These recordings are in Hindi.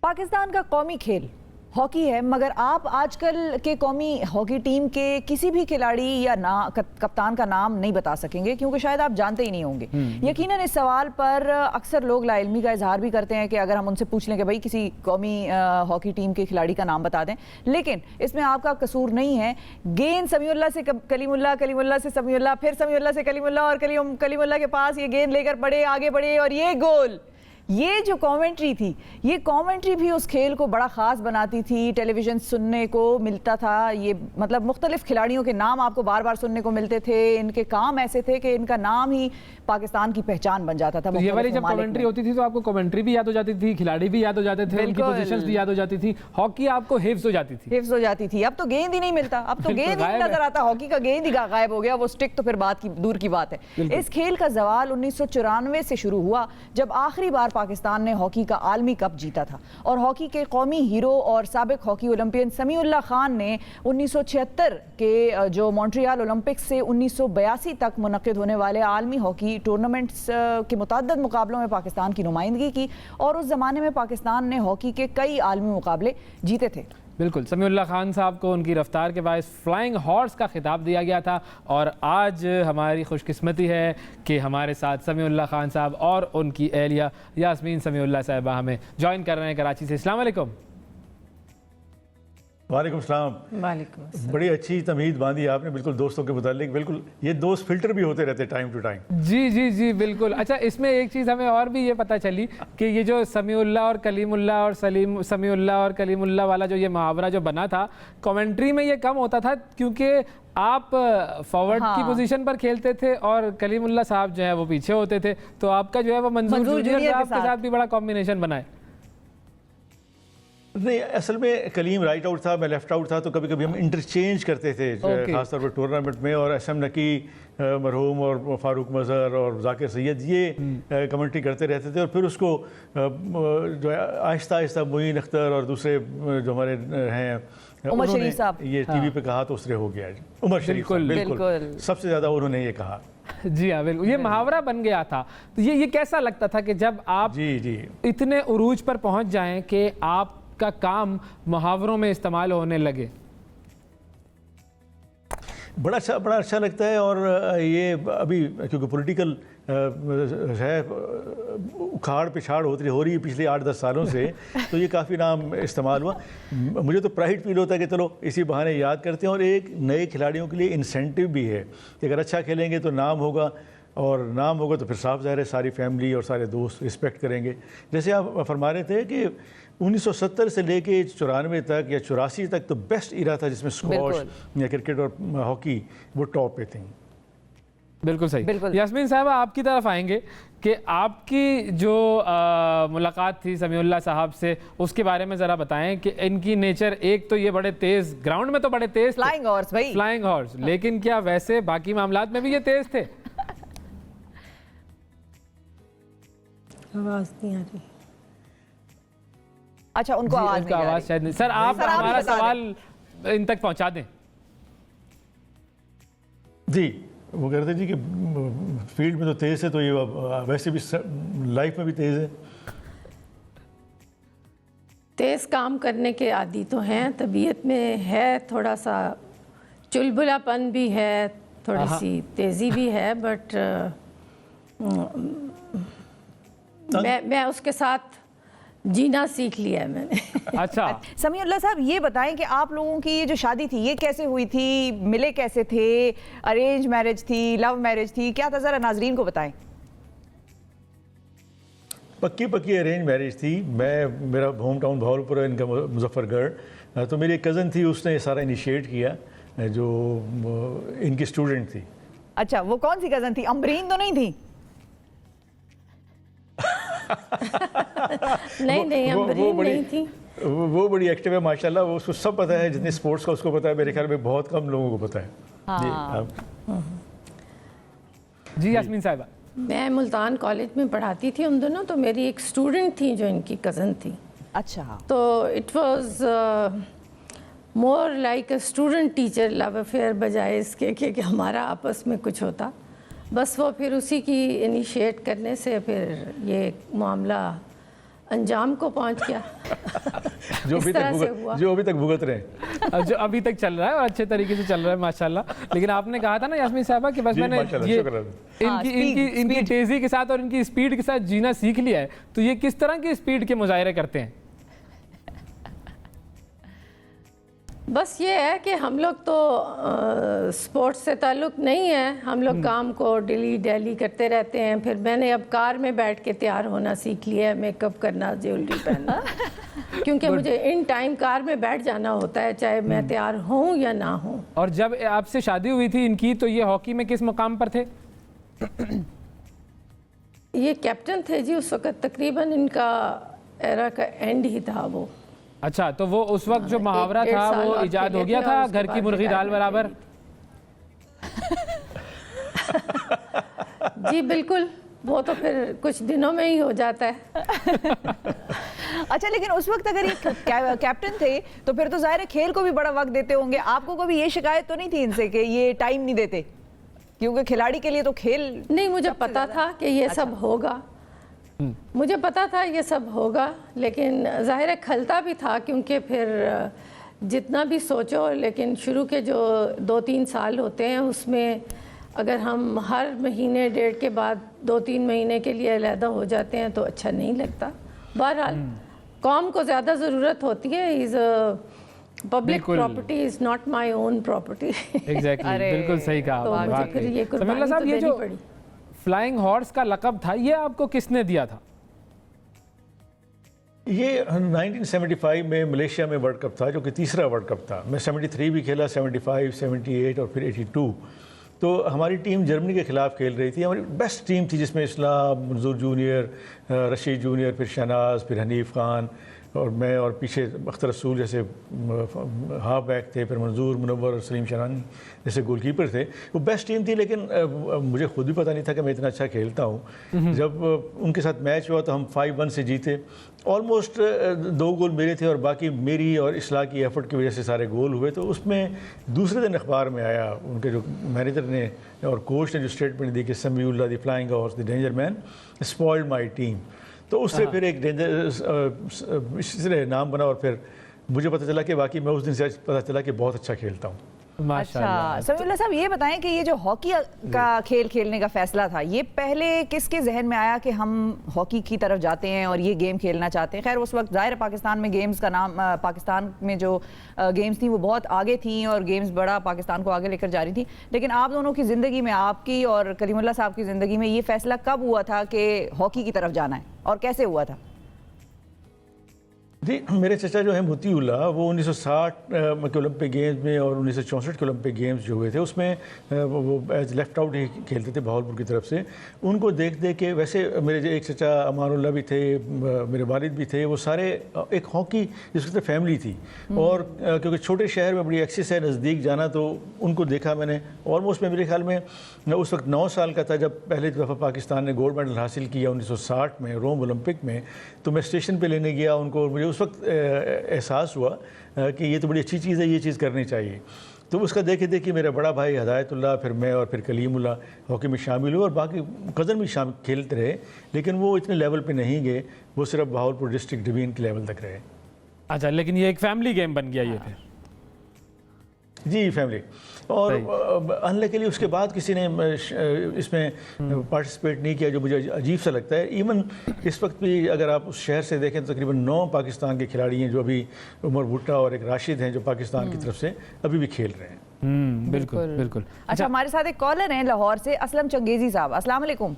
पाकिस्तान का कौमी खेल हॉकी है, मगर आप आजकल के कौमी हॉकी टीम के किसी भी खिलाड़ी या कप्तान का नाम नहीं बता सकेंगे, क्योंकि शायद आप जानते ही नहीं होंगे। यकीनन इस सवाल पर अक्सर लोग लाइल्मी का इजहार भी करते हैं कि अगर हम उनसे पूछ लें कि भाई किसी कौमी हॉकी टीम के खिलाड़ी का नाम बता दें, लेकिन इसमें आपका कसूर नहीं है। गेंद समीउल्लाह से कलीमुल्लाह, कलीमुल्लाह से समीउल्लाह, फिर समीउल्लाह से कलीमुल्लाह और कलीमुल्लाह के पास ये गेंद लेकर बढ़े, आगे बढ़े और ये गोल। ये जो कमेंट्री थी, ये कमेंट्री भी उस खेल को बड़ा ख़ास बनाती थी। टेलीविज़न सुनने को मिलता था, ये मतलब मुख्तलिफ खिलाड़ियों के नाम आपको बार बार सुनने को मिलते थे। इनके काम ऐसे थे कि इनका नाम ही पाकिस्तान की पहचान बन जाता था। तो ये वाली जब कमेंट्री होती थी तो आपको कमेंट्री भी याद हो जाती थी, खिलाड़ी भी याद हो जाते थे, उनकी पोजीशंस भी याद हो जाती थी। हॉकी आपको हिफ्ज़ हो जाती थी, हिफ्ज़ हो जाती थी। अब तो गेंद ही नहीं मिलता, अब तो गेंद ही नहीं नजर आता। हॉकी का गेंद ही गायब हो गया, वो स्टिक तो फिर बात की दूर की बात है। इस खेल का जवाल 1994 से शुरू हुआ, जब आखिरी बार पाकिस्तान ने हॉकी का आलमी कप जीता था। और हॉकी के कौमी हीरो और साबिक हॉकी ओलंपियन समीउल्लाह खान ने 1976 के जो मॉन्ट्रियल ओलंपिक्स से 1982 तक मुनक्किद होने वाले आलमी हॉकी टूर्नामेंट्स के मुतअद्दिद मुकाबलों में पाकिस्तान की नुमाइंदगी की, और उस ज़माने में पाकिस्तान ने हॉकी के कई आलमी मुकाबले जीते थे। बिल्कुल, समीउल्लाह खान साहब को उनकी रफ्तार के बायस फ्लाइंग हॉर्स का खिताब दिया गया था। और आज हमारी खुशकिस्मती है कि हमारे साथ समीउल्लाह खान साहब और उनकी एहलिया यास्मीन समीउल्लाह साहिबा हमें ज्वाइन कर रहे हैं कराची से। अस्सलाम वालेकुम। वालेकुम सलाम। वालेकुम। बड़ी अच्छी तमीद बांधी आपने, बिल्कुल दोस्तों के मुतालिक। बिल्कुल ये दोस्त फिल्टर भी होते रहते टाइम टू टाइम। जी जी जी बिल्कुल। अच्छा, इसमें एक चीज़ हमें और भी ये पता चली कि ये जो समीउल्लाह और कलीमुल्लाह और समीउल्लाह और कलीमुल्लाह वाला जो ये मुहावरा जो बना था, कमेंट्री में ये कम होता था क्योंकि आप फॉरवर्ड की पोजीशन पर खेलते थे और कलीमुल्लाह साहब जो है वो पीछे होते थे, तो आपका जो है वो मंजूर जूनियर साहब के साथ भी बड़ा कॉम्बिनेशन बनाए। नहीं, असल में कलीम राइट आउट था, मैं लेफ्ट आउट था, तो कभी कभी हम इंटरचेंज करते थे खासतौर पर टूर्नामेंट में। और एसएम नकी मरहूम और फारूक मजहर और जाकिर सैयद ये कमेंट्री करते रहते थे। और फिर उसको जो है आहिस्ता आहिस्ता मोइन अख्तर और दूसरे जो हमारे हैं उमर शरीफ साहब ये टीवी पे कहा तो उससे हो गया। उमर शरीफ साहब बिल्कुल सबसे ज़्यादा उन्होंने ये कहा। जी हाँ बिल्कुल, ये मुहावरा बन गया था। तो ये कैसा लगता था कि जब आप जी इतने उरूज पर पहुंच जाएं कि आपका काम मुहावरों में इस्तेमाल होने लगे? बड़ा अच्छा लगता है। और ये अभी क्योंकि पॉलिटिकल है उखाड़ पिछाड़ हो रही है पिछले 8-10 सालों से, तो ये काफ़ी नाम इस्तेमाल हुआ। मुझे तो प्राइड फील होता है कि चलो इसी बहाने याद करते हैं। और एक नए खिलाड़ियों के लिए इंसेंटिव भी है कि अगर अच्छा खेलेंगे तो नाम होगा, और नाम होगा तो फिर साफ ज़ाहिर है सारी फैमिली और सारे दोस्त रिस्पेक्ट करेंगे। जैसे आप फरमा रहे थे कि 1970 से लेके 94 तक या 84 तक तो बेस्ट इरा था जिसमें स्क्वॉश या क्रिकेट और हॉकी वो टॉप पे थी। बिल्कुल सही। यास्मीन साहबा, आपकी तरफ आएंगे कि आपकी जो मुलाकात थी समीउल्लाह साहब से, उसके बारे में ज़रा बताएं कि इनकी नेचर, एक तो ये बड़े तेज़, ग्राउंड में तो बड़े तेज़ फ्लाइंग हॉर्स भाई, फ्लाइंग हॉर्स, लेकिन क्या वैसे बाकी मामलात में भी ये तेज़ थे? आवाज़ नहीं आ रही। अच्छा, उनको आवाज़ शायद नहीं। सर आप हमारा सवाल इन तक पहुंचा दें। जी, वो कहते जी कि फील्ड में तो तेज़ है, तो ये वैसे भी लाइफ में भी तेज़ है। तेज़ काम करने के आदी तो हैं, तबीयत में है थोड़ा सा चुलबुलापन भी है, थोड़ी सी तेज़ी भी है, बट मैं उसके साथ जीना सीख लिया है मैंने। अच्छा समीउल्लाह साहब, ये बताएं कि आप लोगों की ये जो शादी थी ये कैसे हुई थी, मिले कैसे थे, अरेंज मैरिज थी, लव मैरिज थी, क्या था, ज़रा नाजरीन को बताएं। पक्की अरेंज मैरिज थी। मेरा होम टाउन भावलपुर है, इनका मुजफ्फरगढ़। तो मेरी एक कज़न थी, उसने सारा इनिशिएट किया, जो इनकी स्टूडेंट थी। अच्छा, वो कौन सी कज़न थी? अम्बरीन तो नहीं थी? नहीं अम्बरीन नहीं थी। वो बड़ी एक्टिव है माशाल्लाह, वो उसको सब पता है, जितने स्पोर्ट्स का उसको पता है, मेरे ख्याल में बहुत कम लोगों को पता है। जी यास्मीन साहिबा, मैं मुल्तान कॉलेज में पढ़ाती थी उन दिनों, तो मेरी एक स्टूडेंट थी जो इनकी कज़न थी। अच्छा, तो it was more like a student teacher love affair, बजाय इसके कि हमारा आपस में कुछ होता। बस वो फिर उसी की इनिशिएट करने से फिर ये मामला अंजाम को पहुंच गया। इस तरह से हुआ। जो अभी तक भुगत रहे हैं। जो अभी तक चल रहा है और अच्छे तरीके से चल रहा है माशाल्लाह। लेकिन आपने कहा था ना यास्मीन साहबा कि बस जी, मैंने माशाल्लाह, ये शुक्र है। इनकी तेजी के साथ और इनकी स्पीड के साथ जीना सीख लिया है, तो ये किस तरह की स्पीड के मुजाहरे करते हैं? बस ये है कि हम लोग तो स्पोर्ट्स से ताल्लुक़ नहीं है, हम लोग काम को डेली डेली करते रहते हैं। फिर मैंने अब कार में बैठ के तैयार होना सीख लिया है, मेकअप करना, ज्वेलरी पहनना, क्योंकि मुझे इन टाइम कार में बैठ जाना होता है, चाहे मैं तैयार हूँ या ना हूँ। और जब आपसे शादी हुई थी इनकी, तो ये हॉकी में किस मुकाम पर थे? ये कैप्टन थे जी उस वक़्त, तकरीबन इनका एरा का एंड ही था वो। अच्छा, तो वो उस वक्त जो मुहावरा था वो इजाद हो गया था, घर की मुर्गी दाल बराबर? जी बिल्कुल, वो तो फिर कुछ दिनों में ही हो जाता है। अच्छा, लेकिन उस वक्त अगर ये कैप्टन थे तो फिर तो जाहिर है खेल को भी बड़ा वक्त देते होंगे। आपको कभी ये शिकायत तो नहीं थी इनसे कि ये टाइम नहीं देते? क्योंकि खिलाड़ी के लिए तो खेल नहीं, मुझे पता था कि ये सब होगा, मुझे पता था ये सब होगा, लेकिन ज़ाहिर है खलता भी था, क्योंकि फिर जितना भी सोचो, लेकिन शुरू के जो 2-3 साल होते हैं उसमें अगर हम हर महीने डेढ़ के बाद 2-3 महीने के लिए अलहदा हो जाते हैं तो अच्छा नहीं लगता। बहरहाल कौम को ज़्यादा ज़रूरत होती है। Is public property, is not my own property. Exactly, बिल्कुल सही कहा। तो मुझे फिर ये कुर्बानी तो देनी पड़ी। फ्लाइंग हॉर्स का लक़ब था, ये आपको किसने दिया था? ये 1975 में मलेशिया में वर्ल्ड कप था, जो कि तीसरा वर्ल्ड कप था। मैं 73 भी खेला, 75, 78 और फिर 82। तो हमारी टीम जर्मनी के खिलाफ खेल रही थी। हमारी बेस्ट टीम थी, जिसमें इस्लाम, मंजूर जूनियर, रशीद जूनियर, फिर शहनाज, फिर हनीफ खान और मैं, और पीछे अख्तर रसूल जैसे हाफ बैक थे, फिर मंजूर, मुनव्वर और सलीम शरानी जैसे गोलकीपर थे। वो बेस्ट टीम थी, लेकिन मुझे खुद भी पता नहीं था कि मैं इतना अच्छा खेलता हूँ। जब उनके साथ मैच हुआ तो हम 5-1 से जीते। ऑलमोस्ट 2 गोल मेरे थे और बाकी मेरी और इस्लाह की एफर्ट की वजह से सारे गोल हुए। तो उसमें दूसरे दिन अखबार में आया, उनके जो मैनेजर ने और कोच ने जो स्टेटमेंट दी कि Samiullah the flying horse the danger man spoiled my team. तो उससे फिर एक डेंजर इसलिए नाम बना, और फिर मुझे पता चला कि वाकई मैं उस दिन से पता चला कि बहुत अच्छा खेलता हूँ। अच्छा, समीउल्लाह साहब ये बताएं कि ये जो हॉकी का खेल खेलने का फैसला था, ये पहले किसके जहन में आया कि हम हॉकी की तरफ जाते हैं और ये गेम खेलना चाहते हैं? खैर उस वक्त ज़ाहिर पाकिस्तान में गेम्स का नाम, पाकिस्तान में जो गेम्स थी वो बहुत आगे थी और गेम्स बड़ा पाकिस्तान को आगे लेकर जा रही थी। लेकिन आप दोनों की ज़िंदगी में, आपकी और कलीमुल्लाह साहब की ज़िंदगी में ये फैसला कब हुआ था कि हॉकी की तरफ जाना है, और कैसे हुआ था? जी, मेरे चचा जो हैं मोतीउल्लाह, वो 1960 के ओलंपिक गेम्स में और 1964 के ओलंपिक गेम्स जो हुए थे उसमें वो एज लेफ्ट आउट ही खेलते थे बहावलपुर की तरफ से। उनको देख देख के, वैसे मेरे जो एक चचा अमानुल्लाह भी थे, मेरे वालिद भी थे, वो सारे एक हॉकी जिसकी तरह फैमिली थी। और क्योंकि छोटे शहर में बड़ी एक्सेस है नज़दीक जाना, तो उनको देखा मैंने। ऑलमोस्ट मेरे ख्याल में उस वक्त 9 साल का था जब पहली दफ़ा पाकिस्तान ने गोल्ड मेडल हासिल किया 1960 में रोम ओलंपिक में। तो मैं स्टेशन पर लेने गया उनको, मुझे उस वक्त एहसास हुआ कि ये तो बड़ी अच्छी चीज़ है, ये चीज़ करनी चाहिए। तो उसका देखे देखे मेरा बड़ा भाई हिदायतुल्लाह, फिर मैं और फिर कलीमुल्लाह हॉकी में शामिल हुए, और बाकी कज़न भी शामिल खेलते रहे, लेकिन वो इतने लेवल पे नहीं गए, वो सिर्फ बहावलपुर डिस्ट्रिक्ट डिवीज़न के लेवल तक रहे। अच्छा, लेकिन ये एक फैमिली गेम बन गया ये फिर? जी, फैमिली। और अनलकीली उसके बाद किसी ने इसमें पार्टिसिपेट नहीं किया, जो मुझे अजीब सा लगता है। इवन इस वक्त भी अगर आप उस शहर से देखें तो तकरीबन 9 पाकिस्तान के खिलाड़ी हैं जो अभी, उमर भुट्टा और एक राशिद हैं जो पाकिस्तान की तरफ से अभी भी खेल रहे हैं। बिल्कुल बिल्कुल। अच्छा, हमारे साथ एक कॉलर हैं लाहौर से, असलम चंगेजी साहब। अस्सलाम वालेकुम।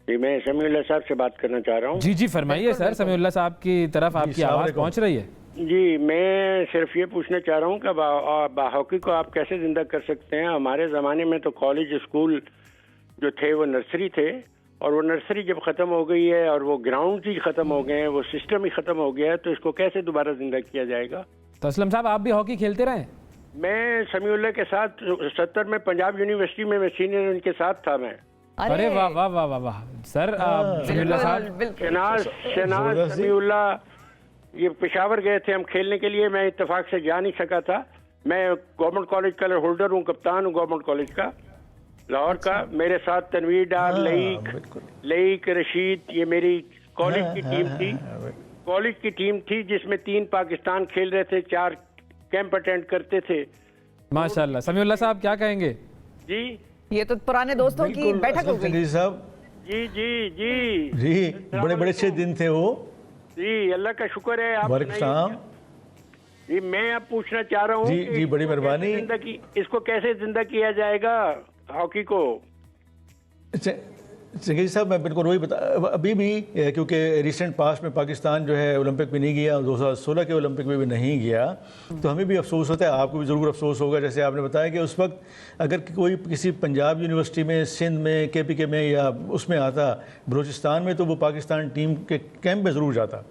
जी, मैं समीउल्लाह साहब से बात करना चाह रहा हूँ। जी जी, फरमाइए सर, समीउल्लाह साहब की तरफ आपकी आवाज़ पहुँच रही है। जी, मैं सिर्फ ये पूछना चाह रहा हूँ कि हॉकी को आप कैसे जिंदा कर सकते हैं? हमारे ज़माने में तो कॉलेज स्कूल जो थे वो नर्सरी थे, और वो नर्सरी जब ख़त्म हो गई है और वो ग्राउंड ही ख़त्म हो गए हैं, वो सिस्टम ही ख़त्म हो गया है, तो इसको कैसे दोबारा जिंदा किया जाएगा? तो असलम साहब, आप भी हॉकी खेलते रहे? मैं समीउल्लाह के साथ 70 में पंजाब यूनिवर्सिटी में मैं सीनियर उनके साथ था। मैं अरे वाह वाह वाह वाह वाह सर, समीउल्लाह साहब। शहनाज समीउल्लाह ये पेशावर गए थे हम खेलने के लिए, मैं इत्तेफाक से जा नहीं सका था। मैं गवर्नमेंट कॉलेज का होल्डर हूँ, कप्तान हूँ गवर्नमेंट कॉलेज का। लाहौर का। मेरे साथ तनवीर डार, बिल्कुल। लईक रशीद, ये मेरी कॉलेज की टीम थी। कॉलेज की टीम थी जिसमें 3 पाकिस्तान खेल रहे थे, 4 कैंप अटेंड करते थे। माशाल्लाह। समीउल्लाह साहब क्या कहेंगे? जी ये तो पुराने दोस्तों की बिल्कुल, बैठक हो असलम गई। चंगेज़ी साहब जी जी जी जी, बड़े बड़े अच्छे दिन थे वो। जी, अल्लाह का शुक्र है। आप वालेकुम सुनाइए। सलाम। जी, मैं अब पूछना चाह रहा हूँ जी, कि जी, बड़ी इसको कैसे मेहरबानी। इसको कैसे जिंदा किया जाएगा हॉकी को? चंगेज़ी साहब, मैं बिल्कुल वही बता, अभी भी क्योंकि रिसेंट पास्ट में पाकिस्तान जो है ओलंपिक में नहीं गया, 2016 के ओलंपिक में भी नहीं गया, तो हमें भी अफसोस होता है, आपको भी ज़रूर अफसोस होगा। जैसे आपने बताया कि उस वक्त अगर कोई किसी पंजाब यूनिवर्सिटी में, सिंध में, KPK में या उसमें आता, बलूचिस्तान में, तो वो पाकिस्तान टीम के कैंप में ज़रूर जाता।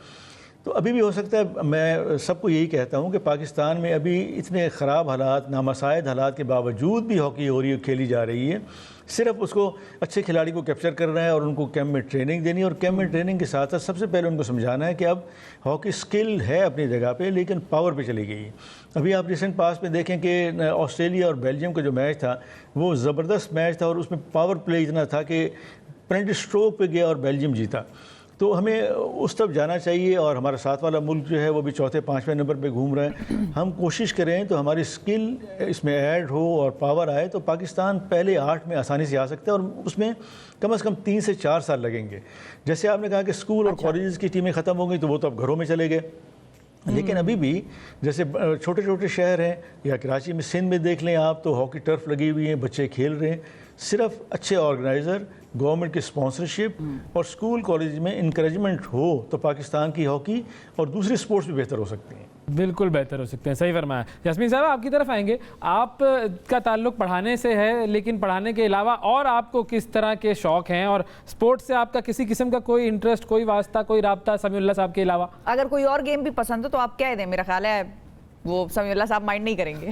तो अभी भी हो सकता है, मैं सबको यही कहता हूँ कि पाकिस्तान में अभी इतने ख़राब हालात, नामसाइद हालात के बावजूद भी हॉकी हो रही है, खेली जा रही है। सिर्फ उसको अच्छे खिलाड़ी को कैप्चर करना है और उनको कैंप में ट्रेनिंग देनी है, और कैंप में ट्रेनिंग के साथ साथ सबसे पहले उनको समझाना है कि अब हॉकी स्किल है अपनी जगह पे, लेकिन पावर पे चली गई है। अभी आप रिसेंट पास में देखें कि ऑस्ट्रेलिया और बेल्जियम का जो मैच था वो ज़बरदस्त मैच था, और उसमें पावर प्ले इतना था कि पेनल्टी स्ट्रोक पे गया और बेल्जियम जीता। तो हमें उस तरफ जाना चाहिए, और हमारा साथ वाला मुल्क जो है वो भी 4थे-5वें नंबर पे घूम रहा है। हम कोशिश करें तो हमारी स्किल इसमें ऐड हो और पावर आए, तो पाकिस्तान पहले 8 में आसानी से आ सकता है, और उसमें कम से कम 3 से 4 साल लगेंगे। जैसे आपने कहा कि स्कूल और कॉलेज की टीमें ख़त्म हो गई, तो वो तो अब घरों में चले गए। लेकिन अभी भी जैसे छोटे छोटे शहर हैं, या कराची में, सिंध में देख लें आप, तो हॉकी टर्फ लगी हुई है, बच्चे खेल रहे हैं। सिर्फ अच्छे ऑर्गेनाइज़र, गवर्नमेंट की स्पॉन्सरशिप और स्कूल कॉलेज में इंकरेजमेंट हो तो पाकिस्तान की हॉकी और दूसरी स्पोर्ट्स भी बेहतर हो सकती हैं। बिल्कुल बेहतर हो सकते हैं, सही फरमाया। यास्मीन साहब, आपकी तरफ आएंगे। आप का ताल्लुक पढ़ाने से है, लेकिन पढ़ाने के अलावा और आपको किस तरह के शौक़ हैं, और स्पोर्ट्स से आपका किसी किस्म का कोई इंटरेस्ट, कोई वास्ता, कोई राब्ता समीउल्लाह साहब के अलावा? अगर कोई और गेम भी पसंद हो तो आप कह दें, मेरा ख्याल है वो समीउल्लाह साहब माइंड नहीं करेंगे।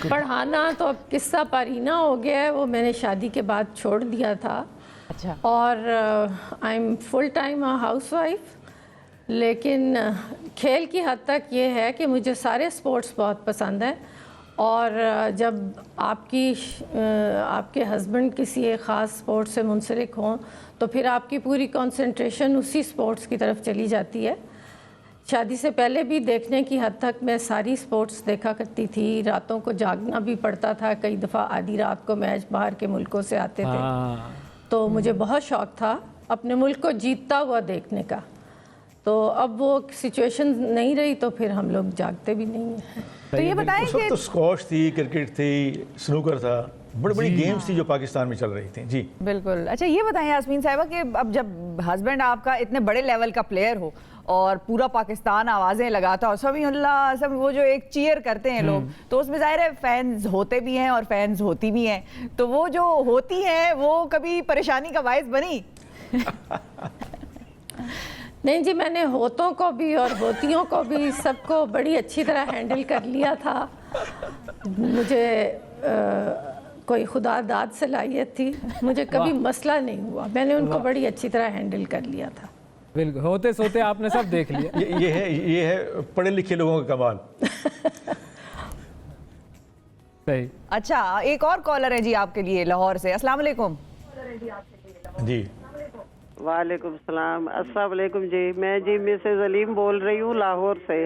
पढ़ाना तो अब किस्सा पारीना हो गया है, वो मैंने शादी के बाद छोड़ दिया था। अच्छा। और I am full time house wife. लेकिन खेल की हद तक ये है कि मुझे सारे स्पोर्ट्स बहुत पसंद हैं, और जब आपके हस्बैंड किसी एक ख़ास स्पोर्ट्स से मुंसलिक हों तो फिर आपकी पूरी कंसंट्रेशन उसी स्पोर्ट्स की तरफ चली जाती है। शादी से पहले भी देखने की हद तक मैं सारी स्पोर्ट्स देखा करती थी, रातों को जागना भी पड़ता था, कई दफ़ा आधी रात को मैच बाहर के मुल्कों से आते थे। तो मुझे बहुत शौक़ था अपने मुल्क को जीतता हुआ देखने का। तो अब वो सिचुएशन नहीं रही, तो फिर हम लोग जागते भी नहीं हैं। तो ये बताएं उस वक्त कि तो स्क्वॉश थी, क्रिकेट थी, स्नूकर था, बड़ी बड़ी गेम्स थी जो पाकिस्तान में चल रही थी। जी बिल्कुल। अच्छा, ये बताएं यास्मीन साहिबा कि अब जब हस्बैंड आपका इतने बड़े लेवल का प्लेयर हो और पूरा पाकिस्तान आवाज़ें लगाता और समीउल्लाह सब वो जो एक चीयर करते हैं लोग, तो उसमें ज़ाहिर है फैंस होते भी हैं और फैंस होती भी हैं, तो वो जो होती हैं वो कभी परेशानी का बायस बनी? नहीं जी, मैंने होतों को भी और होतियों को भी सबको बड़ी अच्छी तरह हैंडल कर लिया था। मुझे कोई खुदा दाद सलाहियत थी, मुझे कभी मसला नहीं हुआ, मैंने उनको बड़ी अच्छी तरह हैंडल कर लिया था। बिल्कुल, होते सोते आपने सब देख लिया। ये है पढ़े लिखे लोगों का कमाल। सही। अच्छा, एक और कॉलर है जी आपके लिए लाहौर से। अस्सलाम वालेकुम। जी वालेकुम सलाम। अस्सलाम वालेकुम जी। मैं जी मिसेज अलीम बोल रही हूँ लाहौर से।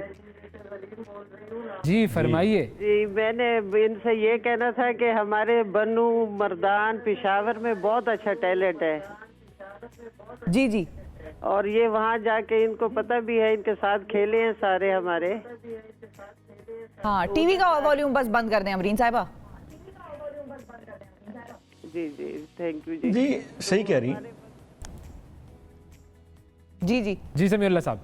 जी फरमाइए। जी, मैंने इनसे ये कहना था कि हमारे बन्नू मर्दान पेशावर में बहुत अच्छा टैलेंट है। जी जी। और ये वहाँ जाके इनको पता भी है, इनके साथ खेले हैं सारे हमारे। हाँ, टीवी का वॉल्यूम बस बंद कर दें अमरीन साहिबा। जी जी, थैंक यू जी। जी सही कह रही। जी जी जी समीउल्लाह साहब।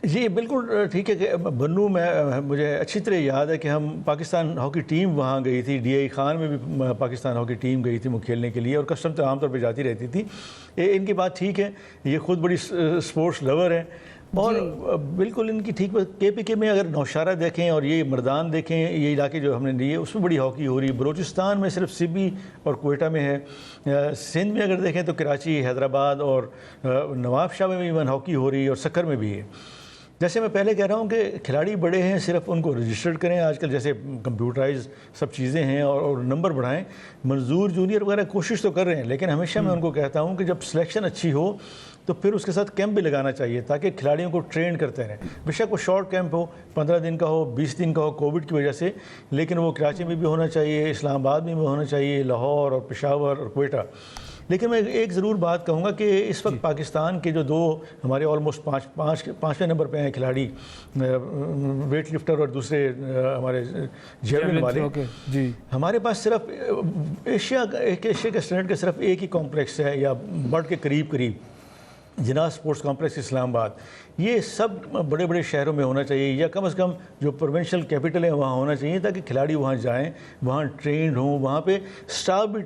जी बिल्कुल ठीक है कि बन्नू में मुझे अच्छी तरह याद है कि हम पाकिस्तान हॉकी टीम वहाँ गई थी, DI खान में भी पाकिस्तान हॉकी टीम गई थी वो खेलने के लिए, और कस्टम तो आमतौर पे जाती रहती थी। इनकी बात ठीक है, ये खुद बड़ी स्पोर्ट्स लवर है, और बिल्कुल इनकी ठीक। KPK में अगर नौशारा देखें और ये मर्दान देखें, ये इलाके जो हमने लिए उसमें बड़ी हॉकी हो रही है। बलूचिस्तान में सिर्फ सिबी और कोयटा में है। सिंध में अगर देखें तो कराची, हैदराबाद और नवाब शाह में भी इवन हॉकी हो रही है, और सक्कर में भी है। जैसे मैं पहले कह रहा हूँ कि खिलाड़ी बड़े हैं, सिर्फ उनको रजिस्टर्ड करें। आजकल जैसे कंप्यूटराइज सब चीज़ें हैं और नंबर बढ़ाएं। मंजूर जूनियर वगैरह कोशिश तो कर रहे हैं, लेकिन हमेशा मैं उनको कहता हूँ कि जब सिलेक्शन अच्छी हो तो फिर उसके साथ कैंप भी लगाना चाहिए ताकि खिलाड़ियों को ट्रेन करते रहें। बेशक वो शॉर्ट कैंप हो, 15 दिन का हो, 20 दिन का हो कोविड की वजह से, लेकिन वो कराची में भी होना चाहिए, इस्लामाबाद में भी होना चाहिए, लाहौर और पेशावर और क्वेटा। लेकिन मैं एक ज़रूर बात कहूँगा कि इस वक्त पाकिस्तान के जो दो हमारे ऑलमोस्ट पाँचवें नंबर पे हैं खिलाड़ी, वेट लिफ्टर और दूसरे हमारे जेवलिन वाले, जी हमारे पास सिर्फ एशिया के स्टैंडर्ड का सिर्फ एक ही कॉम्प्लेक्स है, या बर्ड के करीब जिनाह स्पोर्ट्स कॉम्प्लेक्स इस्लामाबाद। ये सब बड़े बड़े शहरों में होना चाहिए, या कम से कम जो प्रोविंशियल कैपिटल है वहाँ होना चाहिए, ताकि खिलाड़ी वहाँ जाएं, वहाँ ट्रेंड हों, वहाँ पे स्टाफ भी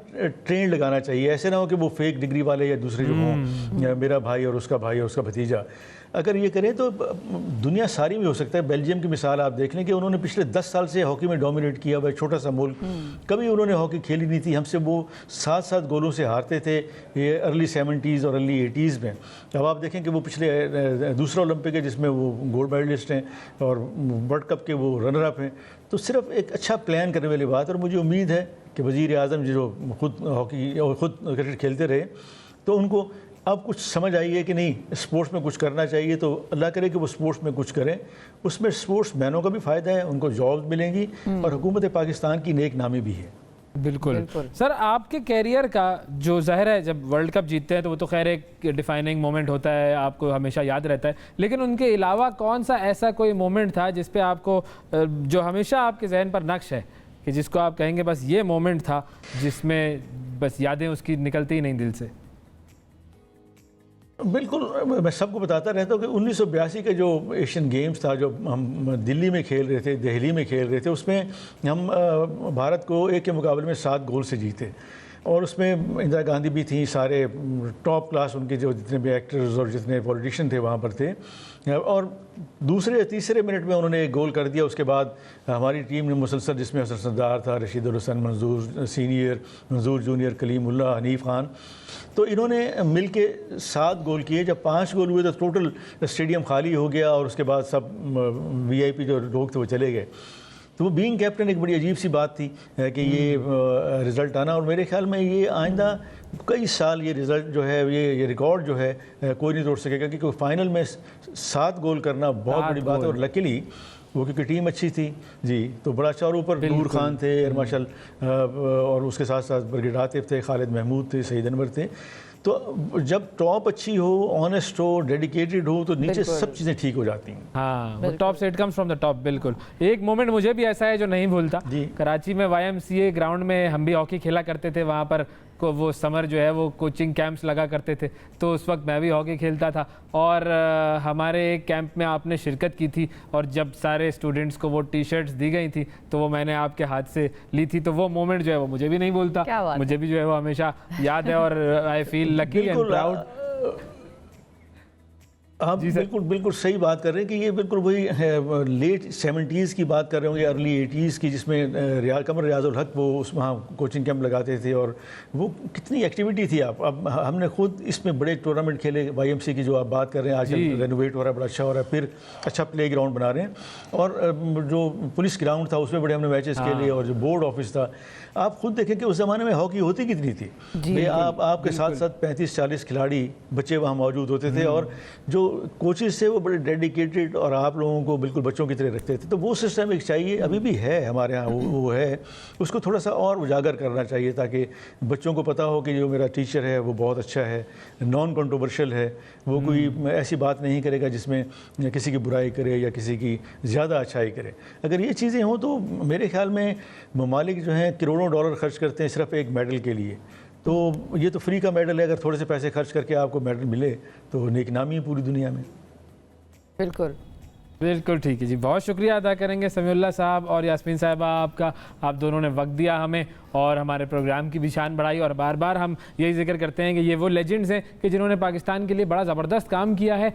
ट्रेंड लगाना चाहिए। ऐसे ना हो कि वो फेक डिग्री वाले या दूसरे जो हों, या मेरा भाई और उसका भतीजा। अगर ये करें तो दुनिया सारी में हो सकता है। बेल्जियम की मिसाल आप देख लें कि उन्होंने पिछले 10 साल से हॉकी में डोमिनेट किया हुआ, छोटा सा मुल्क, कभी उन्होंने हॉकी खेली नहीं थी। हमसे वो 7-7 गोलों से हारते थे ये अर्ली 70s और अर्ली 80s में। अब आप देखें कि वो पिछले दूसरा ओलंपिक है जिसमें वो गोल्ड मेडलिस्ट हैं और वर्ल्ड कप के वो रनर अप हैं। तो सिर्फ एक अच्छा प्लान करने वाली बात, और मुझे उम्मीद है कि वज़ीर आज़म जो खुद हॉकी और ख़ुद क्रिकेट खेलते रहे, तो उनको अब कुछ समझ आई है कि नहीं, स्पोर्ट्स में कुछ करना चाहिए। तो अल्लाह करे कि वो स्पोर्ट्स में कुछ करें। उसमें स्पोर्ट्स मैनों का भी फ़ायदा है, उनको जॉब मिलेंगी और हुकूमत पाकिस्तान की नेक नामी भी है। बिल्कुल सर, आपके कैरियर का जो ज़ाहिर है, जब वर्ल्ड कप जीतते हैं तो वो तो खैर एक डिफाइनिंग मोमेंट होता है, आपको हमेशा याद रहता है, लेकिन उनके अलावा कौन सा ऐसा कोई मोमेंट था जिस पे आपको, जो हमेशा आपके जहन पर नक्श है, कि जिसको आप कहेंगे बस ये मोमेंट था जिसमें बस यादें उसकी निकलती ही नहीं दिल से? बिल्कुल, मैं सबको बताता रहता हूँ कि 1982 के जो एशियन गेम्स था, जो हम दिल्ली में खेल रहे थे, दिल्ली में खेल रहे थे, उसमें हम भारत को 1 के मुकाबले में 7 गोल से जीते। और उसमें इंदिरा गांधी भी थी, सारे टॉप क्लास उनके जो जितने भी एक्टर्स और जितने पॉलिटिशियन थे वहाँ पर थे। और दूसरे या तीसरे मिनट में उन्होंने एक गोल कर दिया। उसके बाद हमारी टीम ने मुसलसल, जिसमें हसन सरदार था, रशीद उल हसन, मंजूर सीनियर, मंजूर जूनियर, कलीमुल्लाह, हनीफ खान, तो इन्होंने मिल के 7 गोल किए। जब 5 गोल हुए तो टोटल स्टेडियम खाली हो गया, और उसके बाद सब VIP जो लोग थे वो चले गए। तो वो बीइंग कैप्टन एक बड़ी अजीब सी बात थी कि ये रिज़ल्ट आना, और मेरे ख्याल में ये आइंदा कई साल ये रिज़ल्ट जो है, ये रिकॉर्ड जो है कोई नहीं तोड़ सकेगा, क्योंकि फाइनल में 7 गोल करना बहुत बड़ी बात है। और लकीली वो क्योंकि टीम अच्छी थी जी, तो बड़ा अच्छा। और ऊपर नूर खान थे, एयर मार्शल, और उसके साथ साथ ब्रिगेड आतिफ थे, खालिद महमूद थे, सईद अनवर थे। तो जब टॉप अच्छी हो, ऑनेस्ट हो, डेडिकेटेड हो, तो नीचे सब चीज़ें ठीक हो जाती हैं। हाँ, वो टॉप से it comes from the top. बिल्कुल, एक मोमेंट मुझे भी ऐसा है जो नहीं भूलता। कराची में YMCA ग्राउंड में हम भी हॉकी खेला करते थे। वहाँ पर को वो समर जो है वो कोचिंग कैंप्स लगा करते थे, तो उस वक्त मैं भी हॉकी खेलता था। और हमारे एक कैंप में आपने शिरकत की थी, और जब सारे स्टूडेंट्स को वो T-शर्ट्स दी गई थी तो वो मैंने आपके हाथ से ली थी। तो वो मोमेंट जो है वो मुझे भी नहीं भूलता, मुझे भी जो है वो हमेशा याद है, और I feel lucky and proud. आप बिल्कुल सही बात कर रहे हैं कि ये बिल्कुल वही है, लेट 70s की बात कर रहे होंगे, अर्ली 80s की, जिसमें कमर रियाजुल हक वो उस वहाँ कोचिंग कैंप लगाते थे, और वो कितनी एक्टिविटी थी। आप अब हमने खुद इसमें बड़े टूर्नामेंट खेले। YMCA की जो आप बात कर रहे हैं, आजकल रेनोवेट हो रहा है, बड़ा अच्छा हो रहा है, फिर अच्छा प्ले ग्राउंड बना रहे हैं। और जो पुलिस ग्राउंड था उसमें बड़े हमने मैचेस खेले, और जो बोर्ड ऑफिस था, आप खुद देखें कि उस ज़माने में हॉकी होती कितनी थी। भाई आपके साथ साथ 35-40 खिलाड़ी बच्चे वहाँ मौजूद होते थे, और जो कोचेस थे वो बड़े डेडिकेटेड, और आप लोगों को बिल्कुल बच्चों की तरह रखते थे। तो वो सिस्टम एक चाहिए, अभी भी है हमारे यहाँ, वो है, उसको थोड़ा सा और उजागर करना चाहिए, ताकि बच्चों को पता हो कि जो मेरा टीचर है वो बहुत अच्छा है, नॉन कंट्रोवर्शियल है, वो कोई ऐसी बात नहीं करेगा जिसमें किसी की बुराई करे या किसी की ज़्यादा अच्छाई करे। अगर ये चीज़ें हों तो मेरे ख्याल में ममालिक जो हैं करोड़ों डॉलर खर्च करते हैं सिर्फ एक मेडल के लिए। तो ये तो फ्री का मेडल है, अगर थोड़े से पैसे खर्च करके आपको मेडल मिले तो नेक नामी है पूरी दुनिया में। बिल्कुल ठीक है जी, बहुत शुक्रिया अदा करेंगे समीउल्लाह साहब और यास्मीन साहिबा आपका। आप दोनों ने वक्त दिया हमें और हमारे प्रोग्राम की भी शान बढ़ाई, और बार बार हम यही जिक्र करते हैं कि ये वो लेजेंड्स हैं कि जिन्होंने पाकिस्तान के लिए बड़ा ज़बरदस्त काम किया है।